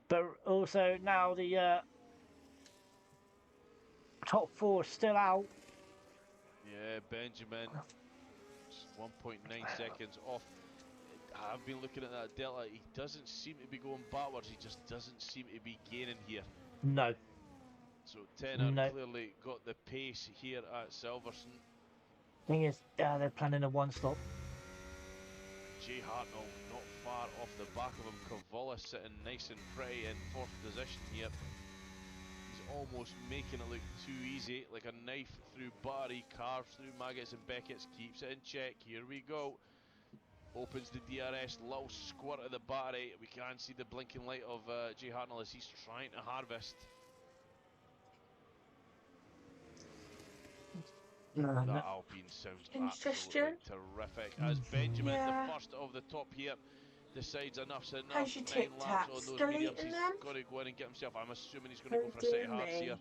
But also now the top four is still out. Yeah, Benjamin, 1.9 seconds off. I've been looking at that delta. He doesn't seem to be going backwards. He just doesn't seem to be gaining here. No, So Tenor no. clearly got the pace here at Silverstone. Thing is, they're planning a one stop. Jay Hartnell not far off the back of him. Cavola sitting nice and pretty in fourth position here. He's almost making it look too easy, like a knife through butter. He carves through Maggots and Beckett's, keeps it in check. Here we go. Opens the DRS, little squirt of the battery. We can see the blinking light of Jay Hartnell as he's trying to harvest. No. That Alpine sounds absolutely Interesting. terrific. As Benjamin, the Yeah. first of the top here, decides enough's enough. How's your 9 Tic laps on Tacs? those Still mediums. eating He's them? got to go in and get himself. I'm assuming he's going to go Oh for a dear city halves here. me.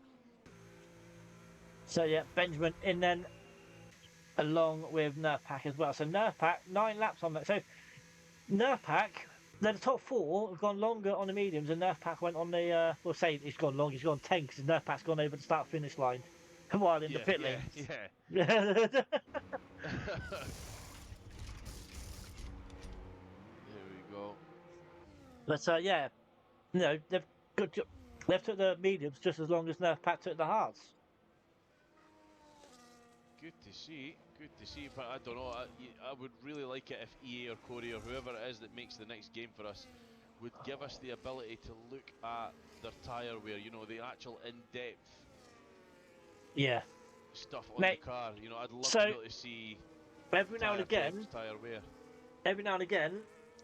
So yeah, Benjamin in then along with Nerfpack as well. So Nerfpack 9 laps on that. So Nerfpack, then the top four have gone longer on the mediums, and Nerfpack went on the well, say he's gone long. He's gone 10 because Nerfpack's gone over the start finish line while in the Yeah, pit yeah, lanes. yeah. There we go. But yeah, they've got they've took the mediums just as long as Nerfpack took the hards. Good to see. Good to see. But I don't know. I would really like it if EA or Corey or whoever it is that makes the next game for us would give us the ability to look at their tyre wear. You know, the actual in-depth Yeah, stuff on mate. the car. You know, I'd love to So be able to see every now and tyre temps, again, tyre wear.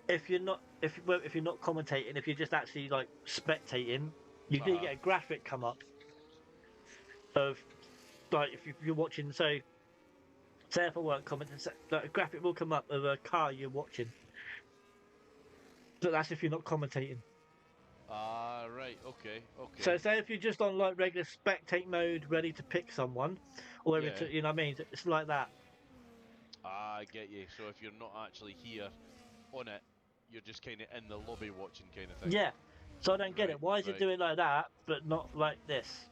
if you're not if you're not commentating, if you're just actually like spectating, you do Uh-huh. get a graphic come up of like if you're watching. So say if I weren't commenting, like, a graphic will come up of a car you're watching. But that's if you're not commentating. Ah, right. Okay. So Okay. say if you're just on like regular spectate mode, ready to pick someone, or ready Yeah. to, you know what I mean? It's like that. Ah, I get you. So if you're not actually here on it, you're just kind of in the lobby watching kind of thing. Yeah. So I don't get Right. it. Why is it Right. doing like that, but not like this?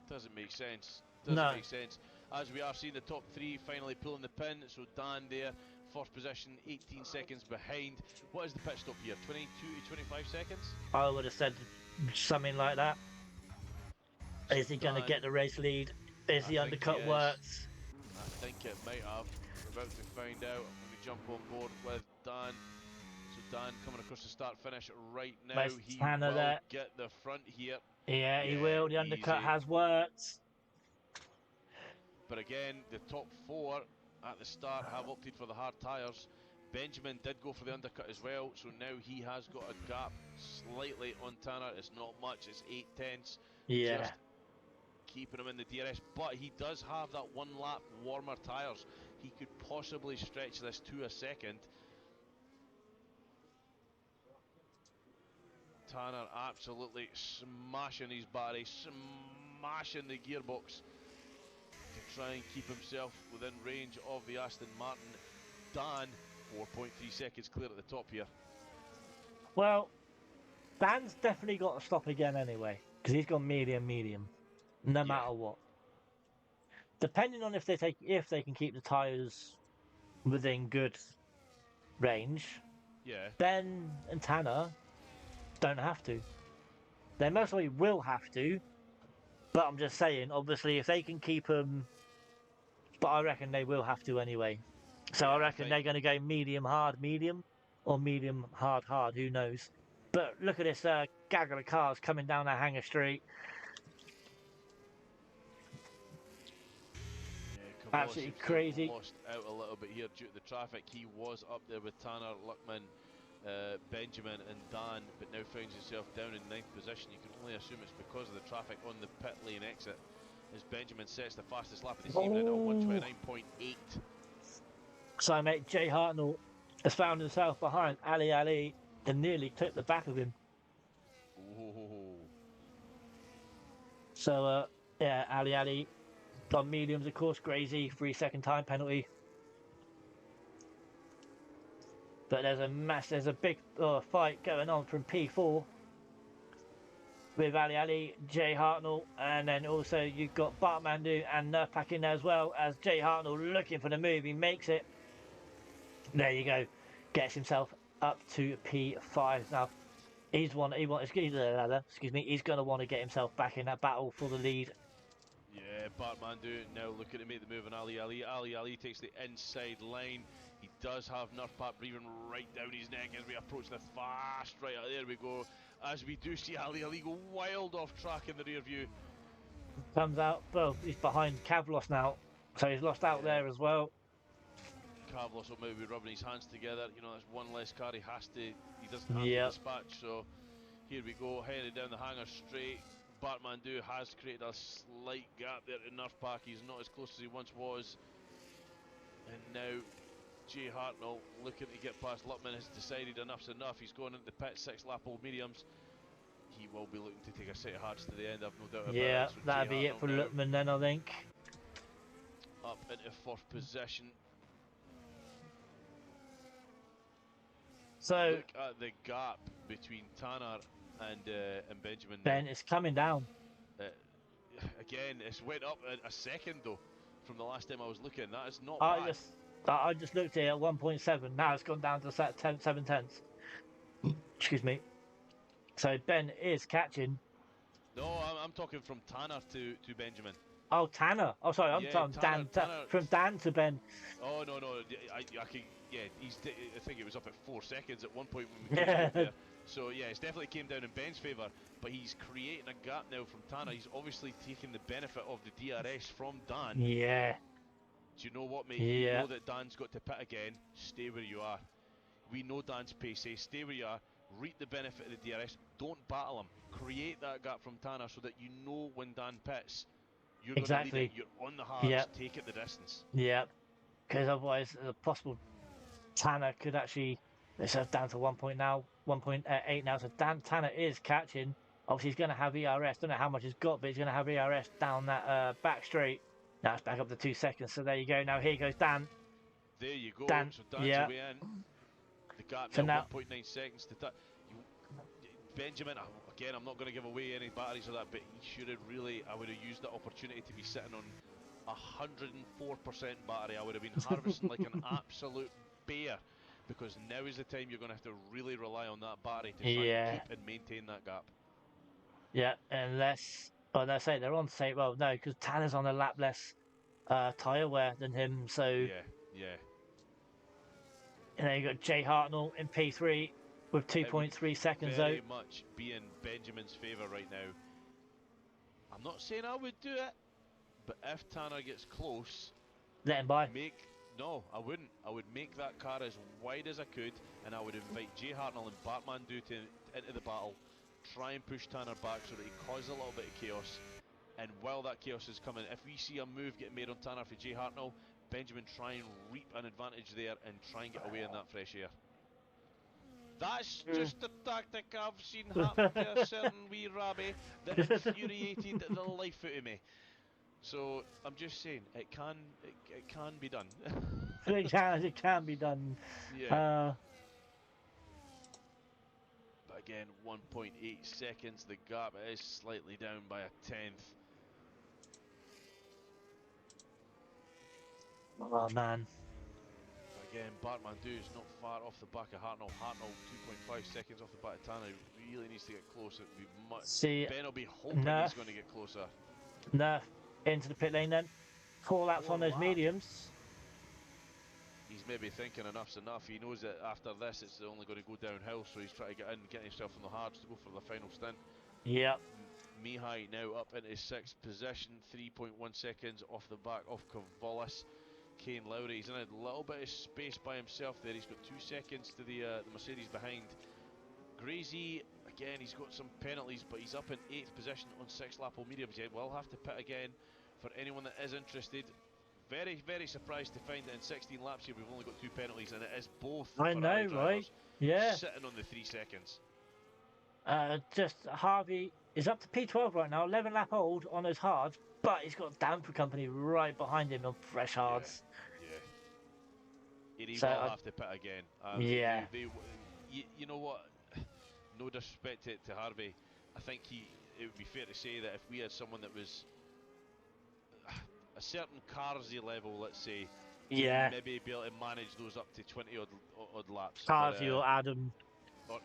Doesn't make sense. Doesn't No. make sense. As we are seeing the top three finally pulling the pin. So Dan there, first position, 18 seconds behind. What is the pit stop here? 22 to 25 seconds? I would have said something like that. So Is he going to Dan, get the race lead? Is I the think he undercut is. works? I think it might have. We're about to find out. I'm going to jump on board with Dan. So Dan coming across the start finish right now. Nice He Tanner will there. get the front here. Yeah, he Yeah, will. The undercut easy. has worked. But again, the top four at the start have opted for the hard tyres. Benjamin did go for the undercut as well, so now he has got a gap slightly on Tanner. It's not much, it's 8 tenths. Yeah. Just keeping him in the DRS, but he does have that one lap warmer tyres. He could possibly stretch this to a second. Tanner absolutely smashing his body, smashing the gearbox to try and keep himself within range of the Aston Martin. Dan, 4.3 seconds clear at the top here. Well, Dan's definitely got to stop again anyway, because he's gone medium, no Yeah, matter what. Depending on if they can keep the tyres within good range, yeah. Ben and Tanner don't have to. They most likely will have to, but I'm just saying, obviously, if they can keep them, but I reckon they will have to anyway. So I Yeah, I reckon think they're going to go medium, hard, medium, or medium, hard, hard. Who knows? But look at this gaggle of cars coming down that hanger street. yeah, Cavallo Absolutely seems to have crazy. lost out a little bit here due to the traffic. He was up there with Tanner, Luckman, Benjamin and Dan, but now finds himself down in 9th position. You can only assume it's because of the traffic on the pit lane exit as Benjamin sets the fastest lap of this evening at 129.8. So, mate, Jay Hartnell has found himself behind Ali and nearly took the back of him. Ooh. So, yeah, Ali on mediums, of course, Grazy, 3 second time penalty. But there's a big fight going on from P4. with Ali, Jay Hartnell, and then also you've got Bartmandu and Nurpak in there as well as Jay Hartnell looking for the move. He makes it. There you go. Gets himself up to P5. Now, excuse me, he's going to want to get himself back in that battle for the lead. Yeah, Bartmandu now looking to make the move on Ali takes the inside line. He does have Nurpak breathing right down his neck as we approach the fast right. There we go. As we do see Ali go wild off track in the rear view. Comes out, well, he's behind Kavlos now, so he's lost out there as well. Kavlos will maybe be rubbing his hands together. You know, that's one less car he doesn't have to dispatch. So here we go, headed down the hangar straight. Bartmandu has created a slight gap there to Nurpak. He's not as close as he once was. And now Jay Hartnell looking to get past Lutman has decided enough's enough. He's going into the pit, 6 lap old mediums. He will be looking to take a set of hearts to the end, I've no doubt about Yeah, it. So that'd be it for Lutman then, I think. Up into 4th position. So look at the gap between Tanner and Benjamin. Ben, it's coming down. Again, it's went up a second though from the last time I was looking. That is not bad. I just looked here at 1.7. Now it's gone down to 7 tenths. Excuse me. So Ben is catching. No, I'm talking from Tanner to Benjamin. Oh, Tanner. Oh, sorry, I'm talking Tanner, from Dan to Ben. Oh no, I can. Yeah, I think it was up at 4 seconds at one point when we came there. So yeah, it's definitely came down in Ben's favour, but he's creating a gap now from Tanner. He's obviously taking the benefit of the DRS from Dan. Yeah. Do you know what, mate? Yeah. You know that Dan's got to pit again. Stay where you are. We know Dan's pacey. Stay where you are. Reap the benefit of the DRS. Don't battle him. Create that gap from Tanner so that you know when Dan pits, you're going to lead it. You're on the hards. Take it the distance. Yeah. Because otherwise, the possible Tanner could actually. It's down to 1.8 now. So Tanner is catching. Obviously, he's going to have ERS. Don't know how much he's got, but he's going to have ERS down that back straight. Now it's back up to 2 seconds. So there you go. Now here goes Dan. There you go. Dan, so Dan's away in. The gap now 1.9 seconds to touch. Benjamin, again, I'm not going to give away any batteries or that, but he should have really, I would have used the opportunity to be sitting on 104% battery. I would have been harvesting like an absolute bear, because now is the time you're going to have to really rely on that battery to try and keep and maintain that gap. Yeah, unless, well, they say they're on the same, well, no, because Tanner's on a lap less tyre wear than him, so. Yeah. And then you got Jay Hartnell in P3 with 2.3 seconds though. Very much be in Benjamin's favour right now. I'm not saying I would do it, but if Tanner gets close, let him by. No, I wouldn't. I would make that car as wide as I could, and I would invite Jay Hartnell and Bartmandu into the battle, try and push Tanner back so that he causes a little bit of chaos. And while that chaos is coming, if we see a move getting made on Tanner for Jay Hartnell, Benjamin try and reap an advantage there and try and get away in that fresh air. That's just a tactic I've seen happen to a certain wee rabbi that infuriated the life out of me. So I'm just saying it can be done. It can be done. Yeah. But again, 1.8 seconds. The gap is slightly down by a tenth. Oh man. Again, Bartmandu is not far off the back of Hartnell. Hartnell 2.5 seconds off the back of Tanner. He really needs to get closer. Ben will be hoping he's going to get closer. Nerf into the pit lane then. 4 laps on those mediums. He's maybe thinking enough's enough. He knows that after this it's only going to go downhill, so he's trying to get in, get himself on the hards to go for the final stint. Yep. Mihai now up into 6th position, 3.1 seconds off the back of Kavolis. Kane Lowry, he's in a little bit of space by himself there. He's got 2 seconds to the Mercedes behind. Grazy, again, he's got some penalties, but he's up in 8th position on 6 lap mediums. He will have to pit again for anyone that is interested. Very, very surprised to find that in 16 laps here we've only got 2 penalties, and it is both. I know, right? Yeah. Sitting on the 3 seconds. Just Harvey is up to P12 right now, 11 lap old on his hards, but he's got Damper Company right behind him on fresh hards. Yeah. He will have to pit again. You know what? No disrespect to Harvey. I think it would be fair to say that if we had someone that was a certain Carsy level, let's say, Yeah, maybe be able to manage those up to 20 odd laps. Carsey or Adam. Or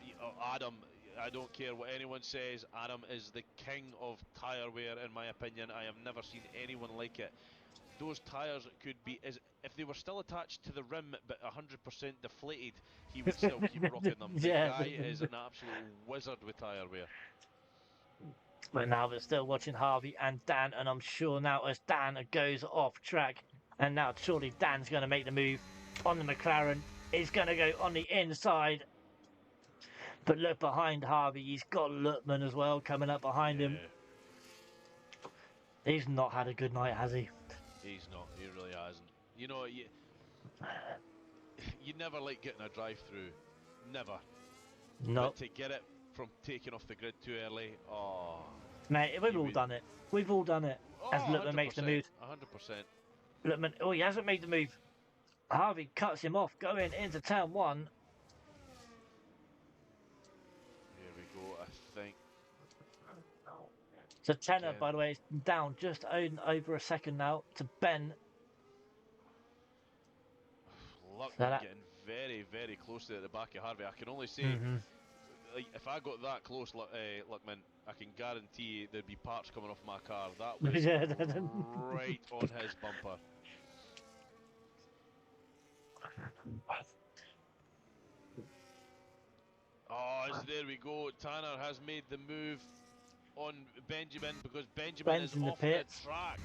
Adam, I don't care what anyone says. Adam is the king of tyre wear, in my opinion. I have never seen anyone like it. Those tyres could be, if they were still attached to the rim but 100% deflated, he would still keep rocking them. The Yeah, guy is an absolute wizard with tyre wear. but now we're still watching Harvey and Dan, and I'm sure now as Dan goes off track, and now surely Dan's going to make the move on the McLaren. He's going to go on the inside, but look behind Harvey. He's got Lutman as well coming up behind him. Yeah, He's not had a good night, has he? he's not. He really hasn't. You know, you never like getting a drive-through. Never. No, But to get it from taking off the grid too early, oh. mate, we've all done it. We've all done it. As Oh, Lutman makes the move. 100%. Lutman, oh, he hasn't made the move. Harvey cuts him off going into turn one. Here we go, I think. So Tenor, by the way, is down just over a second now to Ben. Luckman getting very, very close to the back of Harvey. I can only say, like, if I got that close, Luckman, I can guarantee there'd be parts coming off my car. That was right on his bumper. Oh, there we go. Tanner has made the move on Benjamin because Benjamin is off the track.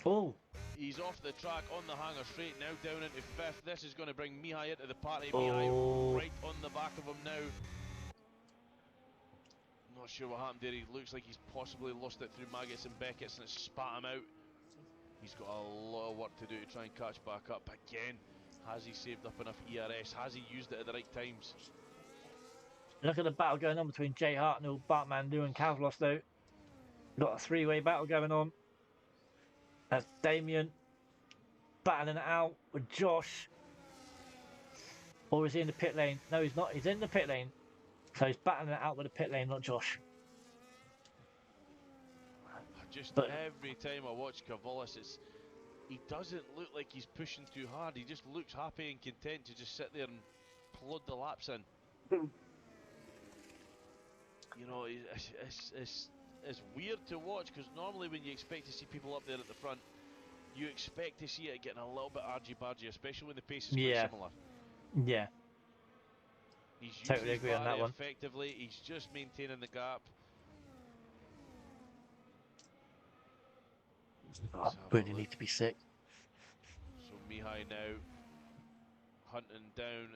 Oh. He's off the track on the hanger straight, now down into fifth. This is going to bring Mihai into the party. Mihai right on the back of him now. Not sure what happened there. He looks like he's possibly lost it through Maggots and Beckett's and it spat him out. He's got a lot of work to do to try and catch back up. Again, has he saved up enough ERS? Has he used it at the right times? Look at the battle going on between Jay Hartnell, Bartman, Lou and Kavlos though. Got a three-way battle going on. That's Damien battling it out with Josh. Or is he in the pit lane? No, he's not. He's in the pit lane. So he's battling it out with the pit lane, not Josh. But every time I watch Cavolis, he doesn't look like he's pushing too hard. He just looks happy and content to just sit there and plod the laps in. You know, it's weird to watch because normally when you expect to see people up there at the front, you expect to see it getting a little bit argy-bargy, especially when the pace is quite similar. Yeah. He's totally agree on that one. Effectively, he's just maintaining the gap. Oh, really need to be sick. So Mihai now hunting down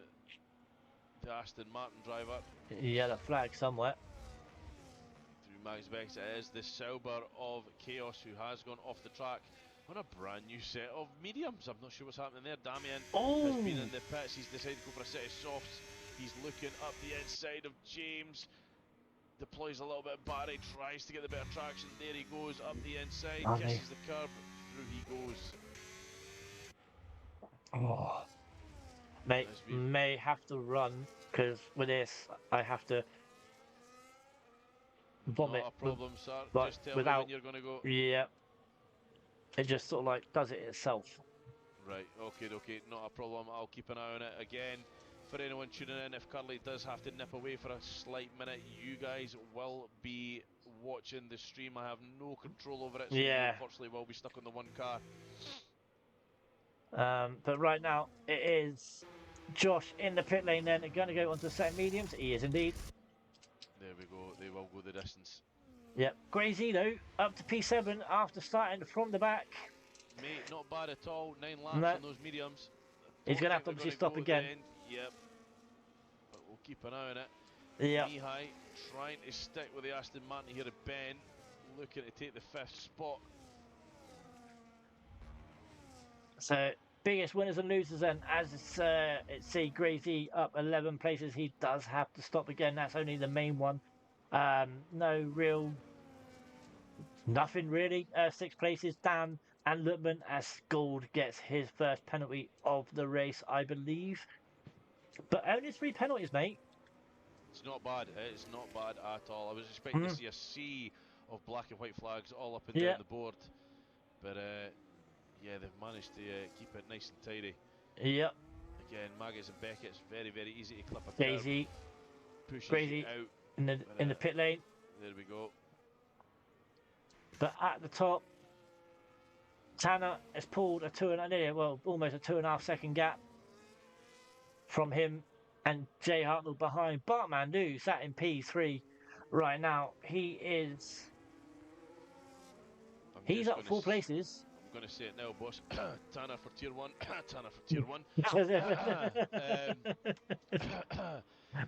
the Aston Martin driver. Yeah, the flag somewhere. Through Max Bex, it is the Sauber of Chaos who has gone off the track on a brand new set of mediums. I'm not sure what's happening there. Damien has been in the pits. He's decided to go for a set of softs. He's looking up the inside of James. Deploys a little bit of battery, tries to get the better traction. There he goes, up the inside, kisses the curb, through he goes. Oh. Mate, may have to run, because with this, I have to vomit. Not a problem, sir. Just tell me when you're going to go. Yeah. It just sort of like does it itself. Right, okay, not a problem. I'll keep an eye on it. Again, for anyone tuning in, if Curly does have to nip away for a slight minute, you guys will be watching the stream. I have no control over it, so you unfortunately will be stuck on the one car. But right now, it is Josh in the pit lane then. Going to go onto set mediums. He is indeed. There we go. They will go the distance. Yep. Grazy though, up to P7 after starting from the back. Mate, not bad at all. 9 laps on those mediums. He's going to have to obviously stop again. Yep. But we'll keep an eye on it. Yep. Mihai trying to stick with the Aston Martin here at Ben. Looking to take the 5th spot. So, biggest winners and losers then. As it's see Grazy up 11 places, he does have to stop again. That's only the main one. Nothing really. 6 places. Dan and Lutman as Gould gets his first penalty of the race, I believe. But only 3 penalties, mate. It's not bad. It's not bad at all. I was expecting to see a sea of black and white flags all up and Yeah. down the board. But yeah, they've managed to keep it nice and tidy. Yep. Again, Maggots and Beckett's very, very easy to clip a curb. Daisy. Pushes you Crazy out. in the pit lane. There we go. But at the top, Tanner has pulled a almost a 2.5 second gap from him and Jay Hartnell behind. Bartman, who sat in P3 right now, he's up 4 places. I'm going to say it now, boss. Tanner for tier 1. Tanner for tier 1.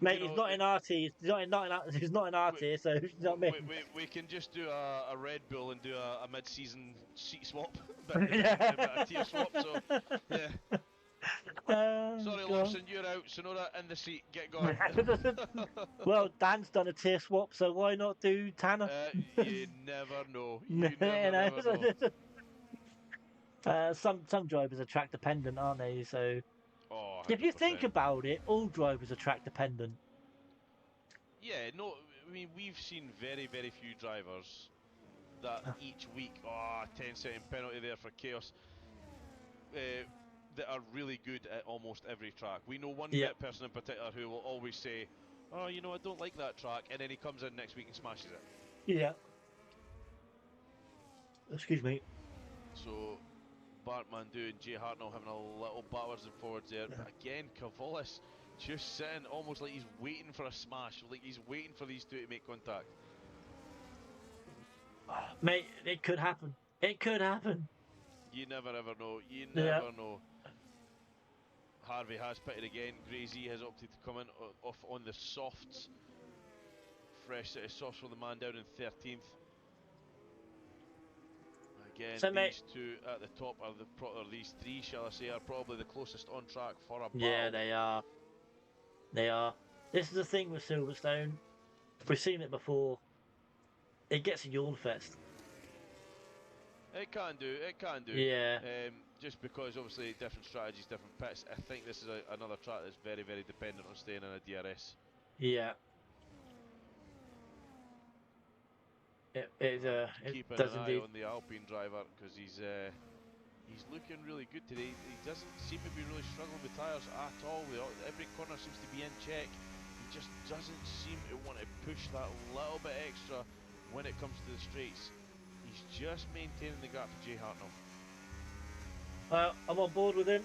Mate, he's not in RT. He's not in RT, so you know what I mean? We can just do a Red Bull and do a mid-season seat swap, but a bit of tier swap. So yeah. Sorry, God. Lawson, you're out. Sonora in the seat. Get going. Well, Dan's done a tier swap, so why not do Tanner? You never know. You never know. Some drivers are track dependent, aren't they? So Oh, if you think 100%. about it, all drivers are track dependent. Yeah, no, I mean, we've seen very, very few drivers that each week, 10-second penalty there for chaos, that are really good at almost every track. We know one person in particular who will always say, oh, you know, I don't like that track, and then he comes in next week and smashes it. Yeah. Excuse me. So, Bartmandu and Jay Hartnell having a little backwards and forwards there. But again, Cavolis just sitting almost like he's waiting for a smash, like he's waiting for these two to make contact. Mate, it could happen. It could happen. You never ever know. You never know. Harvey has pitted again. Grazy has opted to come in off on the softs. Fresh set of softs for the man down in 13th. Again, So, these two at the top are these three, shall I say, are probably the closest on track for a battle. Yeah, they are. They are. This is the thing with Silverstone. We've seen it before. It gets a yawn fest. It can do. It can do. Yeah. Just because obviously different strategies, different pits. I think this is another track that's very, very dependent on staying in a DRS. Yeah. It Keeping does an indeed. eye on the Alpine driver because he's looking really good today. He doesn't seem to be really struggling with tyres at all. Every corner seems to be in check. He just doesn't seem to want to push that little bit extra when it comes to the straights. He's just maintaining the gap for Jay Hartnell. I'm on board with him.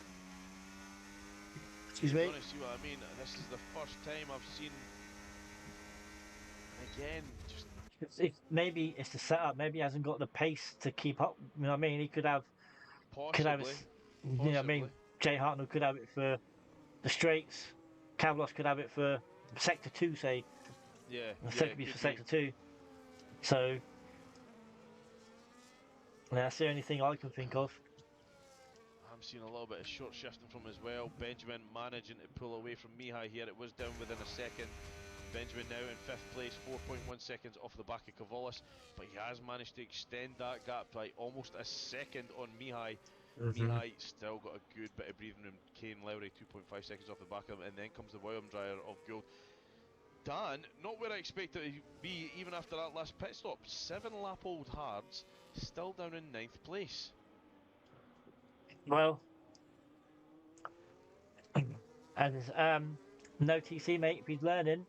Excuse me. You want to see what I mean? This is the first time I've seen. Again, just. Maybe it's the setup. Maybe he hasn't got the pace to keep up. You know what I mean? He could have. Possibly. You know what I mean? Jay Hartnell could have it for the straights. Cavalos could have it for sector 2, say. Yeah. Sector B for sector 2. So that's the only thing I can think of. I'm seeing a little bit of short shifting from as well. Benjamin managing to pull away from Mihai here. It was down within a second. Benjamin now in 5th place, 4.1 seconds off the back of Cavolis, but he has managed to extend that gap by almost a second on Mihai. Mihai still got a good bit of breathing room. Kane Lowry 2.5 seconds off the back of him, and then comes the William Dryer of gold. Dan, not where I expected it to be even after that last pit stop. 7-lap-old Hards, still down in 9th place. Well, and no TC, mate, if he's learning.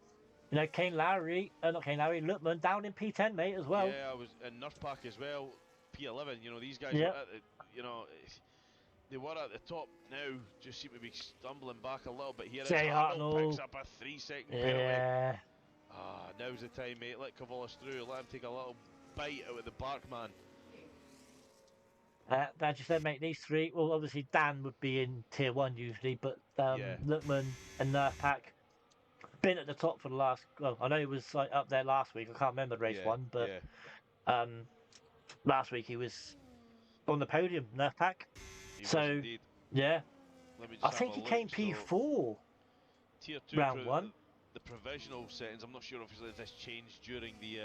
You know, Luckman down in P10, mate, as well. Yeah, I was in Nurpack as well, P11. You know, these guys were at the, they were at the top now, just seem to be stumbling back a little bit here. Jay Hartnell picks up a 3-second penalty. Now's the time, mate. Let Cavolis through. Let him take a little bite out of the Barkman. As you said, mate, these three, well, obviously Dan would be in tier 1 usually, but Luckman and Nurpack been at the top for the last, well, I know he was like up there last week. I can't remember race 1, but last week he was on the podium, Nurpack. He was indeed. Yeah. I think he came P4. Tier 2 round 1. The provisional settings, I'm not sure obviously if this changed during the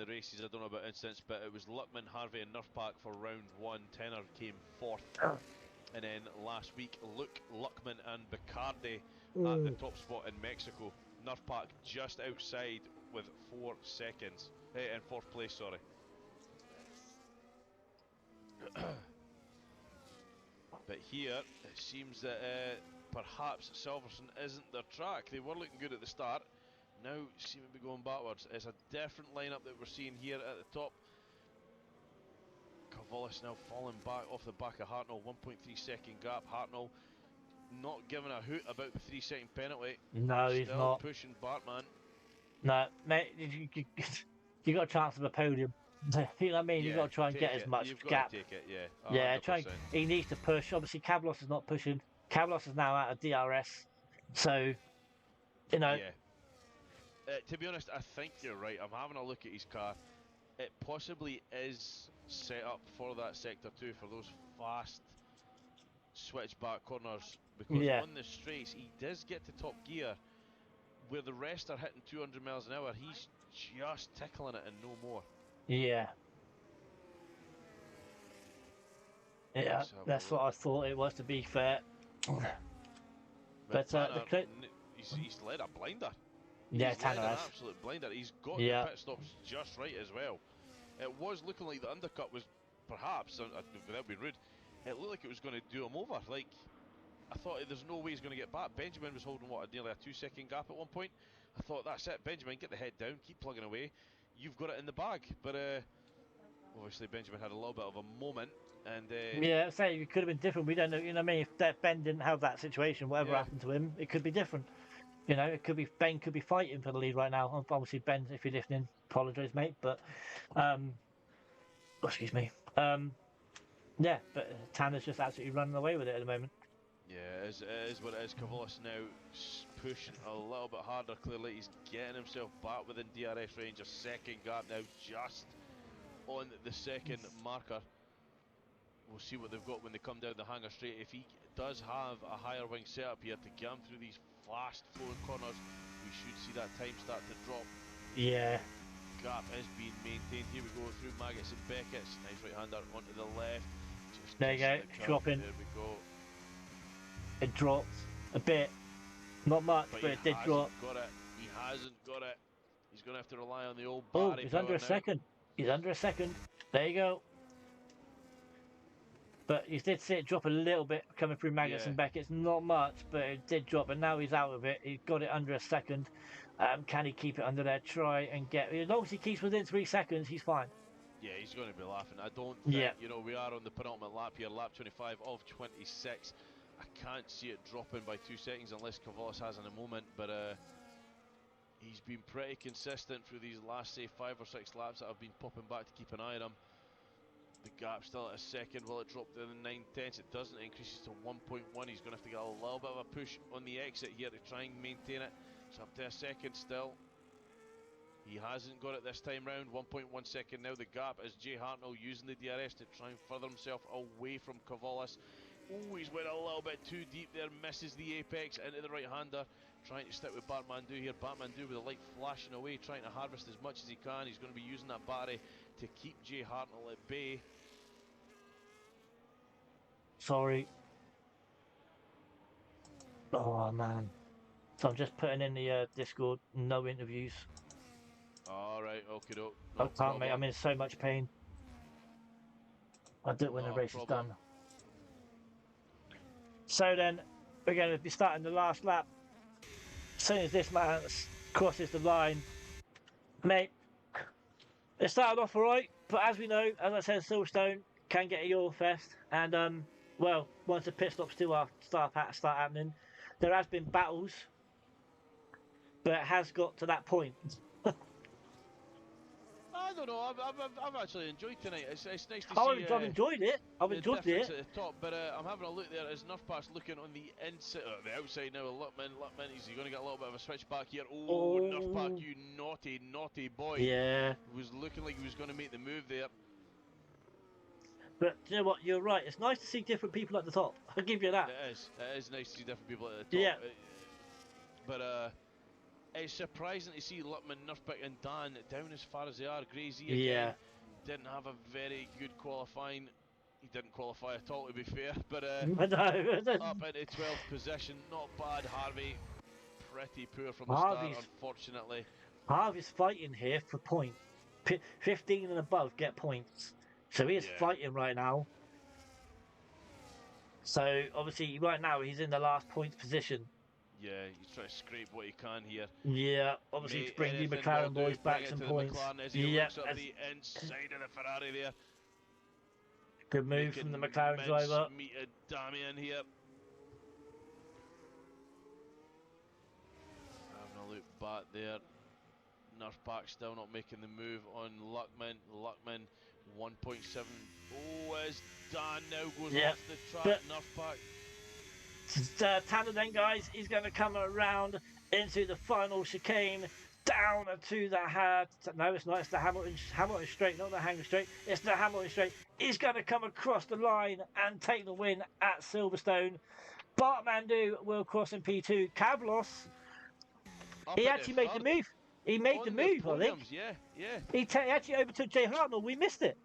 races. I don't know about incidents, but it was Luckman, Harvey and Nurpack for round 1. Tenner came 4th. And then last week, Luckman and Bacardi at the top spot in Mexico. Nerfpack just outside with 4 seconds. In 4th place, sorry. But here, it seems that perhaps Silverstone isn't their track. They were looking good at the start, now seem to be going backwards. It's a different lineup that we're seeing here at the top. Cavolis now falling back off the back of Hartnell, 1.3 second gap. Hartnell not giving a hoot about the 3 second penalty. No, he's Still not. pushing Bartman. No, mate, you got a chance of a podium. You know what I mean? You got to try and get take as it. much You've got gap. to take it, yeah. 100%. Yeah, try. He needs to push. Obviously, Cavlos is not pushing. Cavlos is now out of DRS, so you know. Yeah. To be honest, I think you're right. I'm having a look at his car. It possibly is set up for that sector too, for those fast switchback corners, because Yeah, on the straights he does get to top gear where the rest are hitting 200 miles an hour. He's just tickling it and no more. yeah, yeah. That's what I thought it was. To be fair, but he's led a blinder. Yeah, He's Tanner led an has. absolute blinder. He's got the Yeah, pit stops just right as well. It was looking like the undercut was perhaps, without being rude, it looked like it was going to do him over. Like, I thought there's no way he's going to get back. Benjamin was holding, what, nearly a 2 second gap at one point. I thought, that's it, Benjamin, get the head down, keep plugging away. You've got it in the bag. But obviously Benjamin had a little bit of a moment. And yeah. Say it could have been different. We don't know. You know what I mean? If Ben didn't have that situation, whatever yeah, happened to him, it could be different. You know, it could be Ben could be fighting for the lead right now. Obviously, Ben, if you're listening, apologise, mate. But excuse me. Yeah, but Tanner's just absolutely running away with it at the moment. yeah, it is what it is. Cavolis now pushing a little bit harder. Clearly, he's getting himself back within DRS range. A second gap now, just on the second marker. We'll see what they've got when they come down the hanger straight. If he does have a higher wing setup here to get him through these fast flowing corners, we should see that time start to drop. Yeah. Gap is being maintained. Here we go through Maggots and Beckett's. Nice right hander onto the left. Just there you go. Dropping. There we go. It dropped a bit. Not much, but it did drop. Got it. He hasn't got it. He's going to have to rely on the old Oh, battery. he's under a second. He's under a second. There you go. But you did see it drop a little bit coming through Maggots and Beckett's. Not much, but it did drop. And now he's out of it. He's got it under a second. Can he keep it under there? Try and get. As long as he keeps within 3 seconds, he's fine. Yeah, he's going to be laughing. I don't think, you know, we are on the penultimate lap here, lap 25 of 26. I can't see it dropping by 2 seconds unless Cavolis has in a moment, but he's been pretty consistent through these last, say, 5 or 6 laps that I've been popping back to keep an eye on him. The gap still at a second. Will it drop to the 9/10? It doesn't. It increases to 1.1. He's going to have to get a little bit of a push on the exit here to try and maintain it. It's up to a second still. He hasn't got it this time round. 1.1 second now. The gap is Jay Hartnell using the DRS to try and further himself away from Cavolis. Oh, he's went a little bit too deep there. Misses the apex into the right hander. Trying to stick with Bartmandu here. Bartmandu with the light flashing away, trying to harvest as much as he can. He's going to be using that battery to keep Jay Hartnell at bay. Sorry. Oh, man. So I'm just putting in the Discord, no interviews. Alright, okay, no I can't, mate. I'm in so much pain. I'll do it when the race is done. So then, we're going to be starting the last lap. As soon as this man crosses the line, mate, it started off alright, but as we know, as I said, Silverstone can get a Euro Fest, and well, once the pit stops do start happening, there has been battles, but it has got to that point. I don't know. I've actually enjoyed tonight. It's nice to see. I've enjoyed it. I've enjoyed it. At the top, but I'm having a look there as Nerfpack's looking on the inside, the outside now. Lutman, is he going to get a little bit of a switch back here? Oh, Nerfpack, you naughty boy! Yeah. Was looking like he was going to make the move there. But you know what? You're right. It's nice to see different people at the top. I'll give you that. It is. It is nice to see different people at the top. Yeah. But it's surprising to see Lutman, Nerfpack and Dan down as far as they are. Grazy again didn't have a very good qualifying. He didn't qualify at all, to be fair. But no. up into 12th position, not bad. Harvey pretty poor from the start, Harvey's unfortunately. Harvey's fighting here for point. 15 and above get points. So he is Yeah, fighting right now. So obviously right now he's in the last points position. yeah, he's trying to scrape what he can here. Yeah, obviously to May bring the anything will McLaren do. boys Bring back it some to the points. McLaren as he Yeah, looks up as the inside of the Ferrari there. good move from the Making McLaren mince driver. meat of Damien here. Having a look back there. Nerfpack still not making the move on Luckman. Luckman 1.7. Oh, as Dan now goes Yeah, off the track. but Nerfpack. Tanner then, guys, is going to come around into the final chicane down to the no, it's not. It's the Hamilton straight, not the Hanger straight. It's the Hamilton straight. He's going to come across the line and take the win at Silverstone. Bart Mandu will cross in P2. Cablos, Up he into actually made the third. move. He made the On the move, I think. podiums, yeah, yeah. He actually overtook Jay Hartnell. We missed it.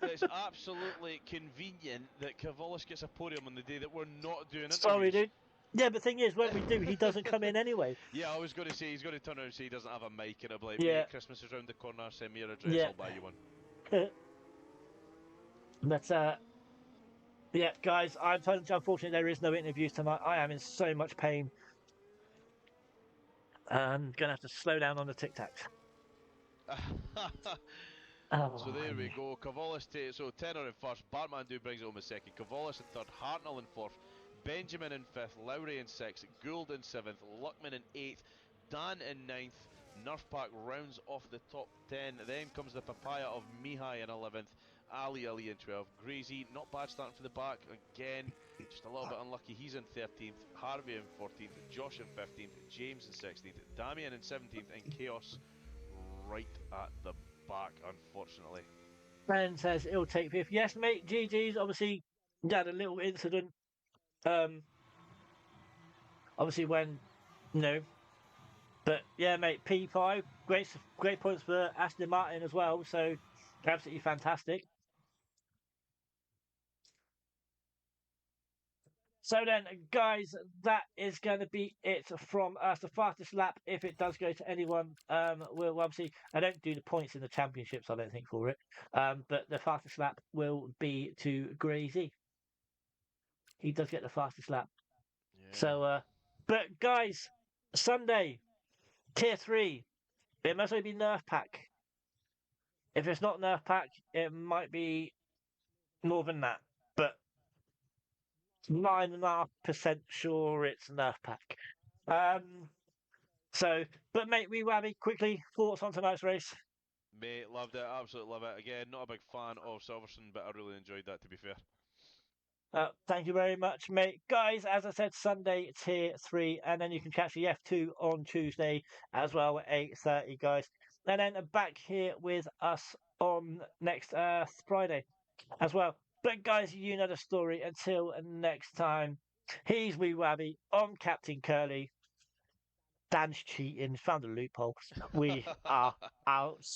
It's absolutely convenient that Cavalis gets a podium on the day that we're not doing Sorry, interviews. dude. Yeah, but the thing is, when we do, he doesn't come in anyway. Yeah, I was going to say he's going to turn around and say he doesn't have a mic, and I'll be like, Yeah, mate, Christmas is round the corner. Send me your address, yeah. I'll buy you one. But yeah, guys, unfortunately there is no interviews tonight. I am in so much pain. I'm gonna have to slow down on the tic tacs. So Oh, there we go. Cavalis takes so Tenor in first. Bartmandu brings it home in second. Cavalis in third. Hartnell in fourth. Benjamin in fifth. Lowry in sixth. Gould in seventh. Luckman in eighth. Dan in ninth. Nerfpack rounds off the top 10. Then comes the papaya of Mihai in 11th. Ali in 12th. Grazy, not bad starting for the back. Again, just a little bit unlucky. He's in 13th. Harvey in 14th. Josh in 15th. James in 16th. Damien in 17th. And Chaos right at the back, unfortunately. Ben says it'll take fifth. Yes, mate. GG's. Obviously, you had a little incident. Um, obviously when, you know, but yeah, mate. P5, great points for Aston Martin as well. So absolutely fantastic. So then, guys, that is going to be it from us. The fastest lap, if it does go to anyone, will obviously, I don't do the points in the championships, I don't think, for it. But the fastest lap will be to Grazy. He does get the fastest lap. Yeah. So, but guys, Sunday, tier 3, it must only be Nerf Pack. If it's not Nerf Pack, it might be more than that. But 9.5% sure it's Nerf Pack. So, but mate, we Wabby, quickly thoughts on tonight's race. Mate, loved it, absolutely love it. Again, not a big fan of Silverstone, but I really enjoyed that, to be fair. Thank you very much, mate. Guys, as I said, Sunday tier 3, and then you can catch the F2 on Tuesday as well at 8:30, guys. And then back here with us on next Friday as well. But guys, you know the story. Until next time, he's Wee Wabby. I'm Captain Curly. Dan's cheating, found a loophole. We are out.